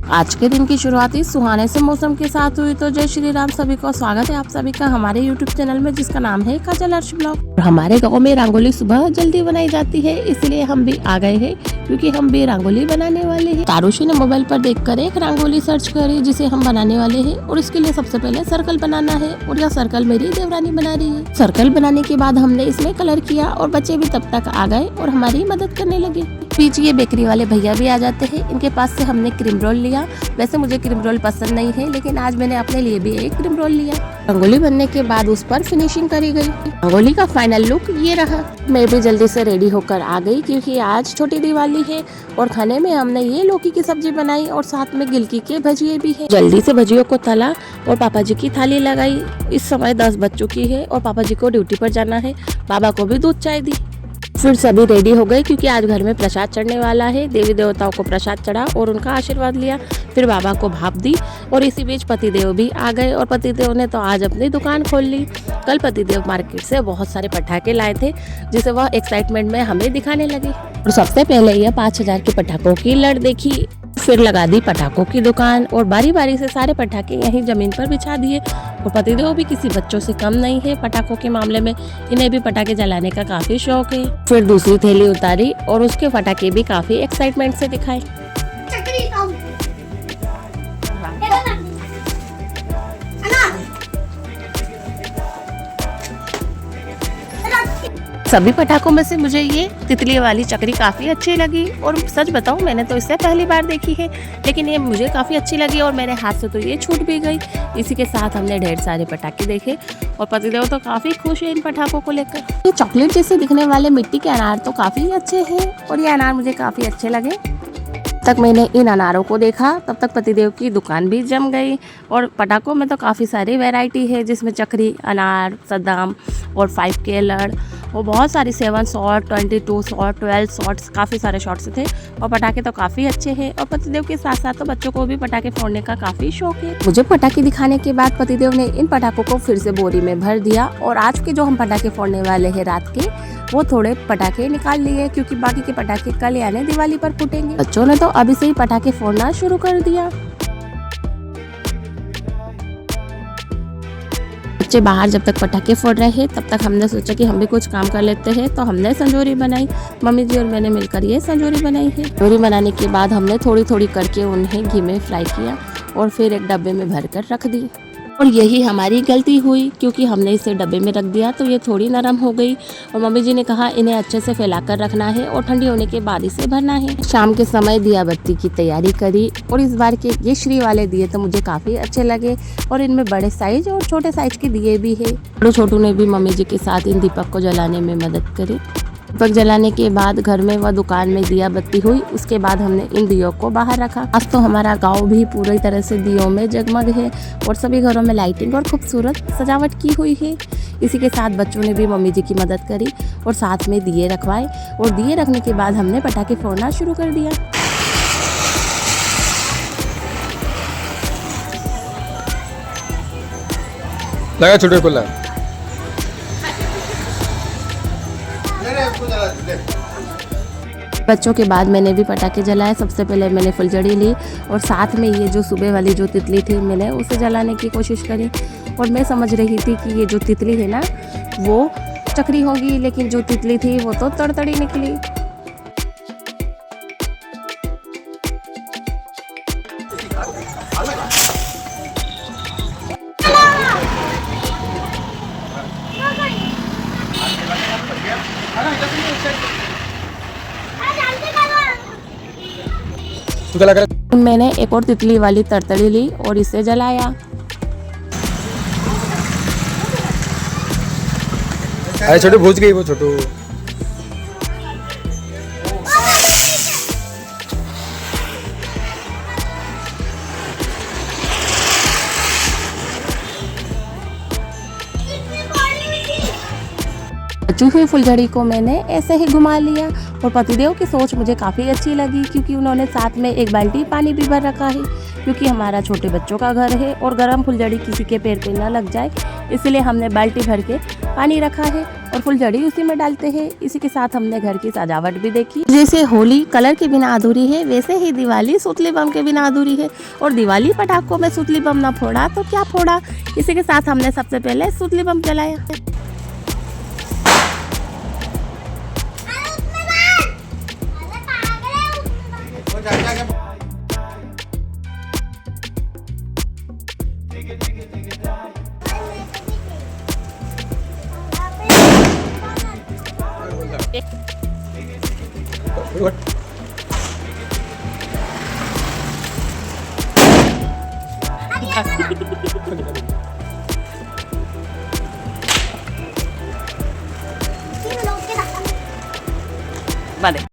आज के दिन की शुरुआत इस सुहाने से मौसम के साथ हुई। तो जय श्री राम सभी को, स्वागत है आप सभी का हमारे YouTube चैनल में जिसका नाम है काजल अर्श ब्लॉग। हमारे गांव में रंगोली सुबह जल्दी बनाई जाती है, इसलिए हम भी आ गए हैं क्योंकि हम भी रंगोली बनाने वाले हैं। तारुषी ने मोबाइल पर देखकर एक रंगोली सर्च करी जिसे हम बनाने वाले हैं और इसके लिए सबसे पहले सर्कल बनाना है और यह सर्कल मेरी देवरानी बना रही है। सर्कल बनाने के बाद हमने इसमें कलर किया और बच्चे भी तब तक आ गए और हमारी मदद करने लगे। बीच ये बेकरी वाले भैया भी आ जाते हैं, इनके पास से हमने क्रीम रोल लिया। वैसे मुझे क्रीम रोल पसंद नहीं है, लेकिन आज मैंने अपने लिए भी एक क्रीम रोल लिया। रंगोली बनने के बाद उस पर फिनिशिंग करी गई। रंगोली का फाइनल लुक ये रहा। मैं भी जल्दी से रेडी होकर आ गई क्योंकि आज छोटी दिवाली है और खाने में हमने ये लौकी की सब्जी बनाई और साथ में गिलकी के भजिए भी है। जल्दी से भजियों को तला और पापा जी की थाली लगाई। इस समय 10 बज चुकी है और पापा जी को ड्यूटी पर जाना है। बाबा को भी दूध चाय दी। फिर सभी रेडी हो गए क्योंकि आज घर में प्रसाद चढ़ने वाला है। देवी देवताओं को प्रसाद चढ़ा और उनका आशीर्वाद लिया। फिर बाबा को भाप दी और इसी बीच पतिदेव भी आ गए और पतिदेव ने तो आज अपनी दुकान खोल ली। कल पतिदेव मार्केट से बहुत सारे पटाखे लाए थे जिसे वह एक्साइटमेंट में हमें दिखाने लगे। और सबसे पहले यह 5000 के पटाखों की लड़ देखी, फिर लगा दी पटाखों की दुकान और बारी बारी से सारे पटाखे यहीं जमीन पर बिछा दिए। और पतिदेव भी किसी बच्चों से कम नहीं है पटाखों के मामले में, इन्हें भी पटाखे जलाने का काफी शौक है। फिर दूसरी थैली उतारी और उसके पटाखे भी काफी एक्साइटमेंट से दिखाए। सभी पटाखों में से मुझे ये तितली वाली चक्री काफ़ी अच्छी लगी और सच बताऊं मैंने तो इससे पहली बार देखी है, लेकिन ये मुझे काफ़ी अच्छी लगी और मेरे हाथ से तो ये छूट भी गई। इसी के साथ हमने ढेर सारे पटाखे देखे और पतिदेव तो काफ़ी खुश है इन पटाखों को लेकर। ये चॉकलेट जैसे दिखने वाले मिट्टी के अनार तो काफ़ी अच्छे हैं और ये अनार मुझे काफ़ी अच्छे लगे। तक मैंने इन अनारों को देखा तब तक पतिदेव की दुकान भी जम गई। और पटाखों में तो काफ़ी सारी वैरायटी है जिसमें चक्री, अनार, सदाम और 5K लड़ और बहुत सारी 7 शॉट, 22 शॉट, 12 शॉट्स, काफ़ी सारे शॉट्स थे और पटाखे तो काफ़ी अच्छे हैं। और पतिदेव के साथ साथ तो बच्चों को भी पटाखे फोड़ने का काफ़ी शौक है। मुझे पटाखे दिखाने के बाद पतिदेव ने इन पटाखों को फिर से बोरी में भर दिया और आज के जो हम पटाखे फोड़ने वाले हैं रात के, वो थोड़े पटाखे निकाल लिए क्योंकि बाकी के पटाखे कल यानी दिवाली पर फूटेंगे। बच्चों ने तो अभी से ही पटाखे फोड़ना शुरू कर दिया। बच्चे बाहर जब तक पटाखे फोड़ रहे हैं तब तक हमने सोचा कि हम भी कुछ काम कर लेते हैं, तो हमने संजोरी बनाई। मम्मी जी और मैंने मिलकर ये संजोरी बनाई है। संजोरी बनाने के बाद हमने थोड़ी थोड़ी करके उन्हें घी में फ्राई किया और फिर एक डब्बे में भरकर रख दी। और यही हमारी गलती हुई क्योंकि हमने इसे डब्बे में रख दिया तो ये थोड़ी नरम हो गई और मम्मी जी ने कहा इन्हें अच्छे से फैलाकर रखना है और ठंडी होने के बाद इसे भरना है। शाम के समय दिया बत्ती की तैयारी करी और इस बार के ये श्री वाले दिए तो मुझे काफ़ी अच्छे लगे और इनमें बड़े साइज और छोटे साइज के दिए भी है। और छोटू ने भी मम्मी जी के साथ इन दीपक को जलाने में मदद करी। दीपक जलाने के बाद घर में व दुकान में दिया बत्ती हुई। उसके बाद हमने इन दियों को बाहर रखा। आज तो हमारा गांव भी पूरी तरह से दियों में जगमग है और सभी घरों में लाइटिंग और खूबसूरत सजावट की हुई है। इसी के साथ बच्चों ने भी मम्मी जी की मदद करी और साथ में दिए रखवाए और दिए रखने के बाद हमने पटाखे फोड़ना शुरू कर दिया। लगा छोटे को लगा। बच्चों के बाद मैंने भी पटाखे जलाए। सबसे पहले मैंने फुलझड़ी ली और साथ में ये जो सुबह वाली जो तितली थी मैंने उसे जलाने की कोशिश करी। और मैं समझ रही थी कि ये जो तितली है ना वो चक्री होगी, लेकिन जो तितली थी वो तो तड़तड़ी निकली। मैंने एक और तितली वाली तरतड़ी ली और इसे जलाया। अरे छोटू भूज गई वो छोटू। बची हुई फुलझड़ी को मैंने ऐसे ही घुमा लिया और पतिदेव की सोच मुझे काफ़ी अच्छी लगी क्योंकि उन्होंने साथ में एक बाल्टी पानी भी भर रखा है। क्योंकि हमारा छोटे बच्चों का घर है और गर्म फुलझड़ी किसी के पैर पे ना लग जाए, इसलिए हमने बाल्टी भर के पानी रखा है और फुलझड़ी उसी में डालते हैं। इसी के साथ हमने घर की सजावट भी देखी। जैसे होली कलर के बिना अधूरी है, वैसे ही दिवाली सुतली बम के बिना अधूरी है। और दिवाली पटाखों में सुतली बम ना फोड़ा तो क्या फोड़ा। इसी के साथ हमने सबसे पहले सुतली बम जलाया। Vale.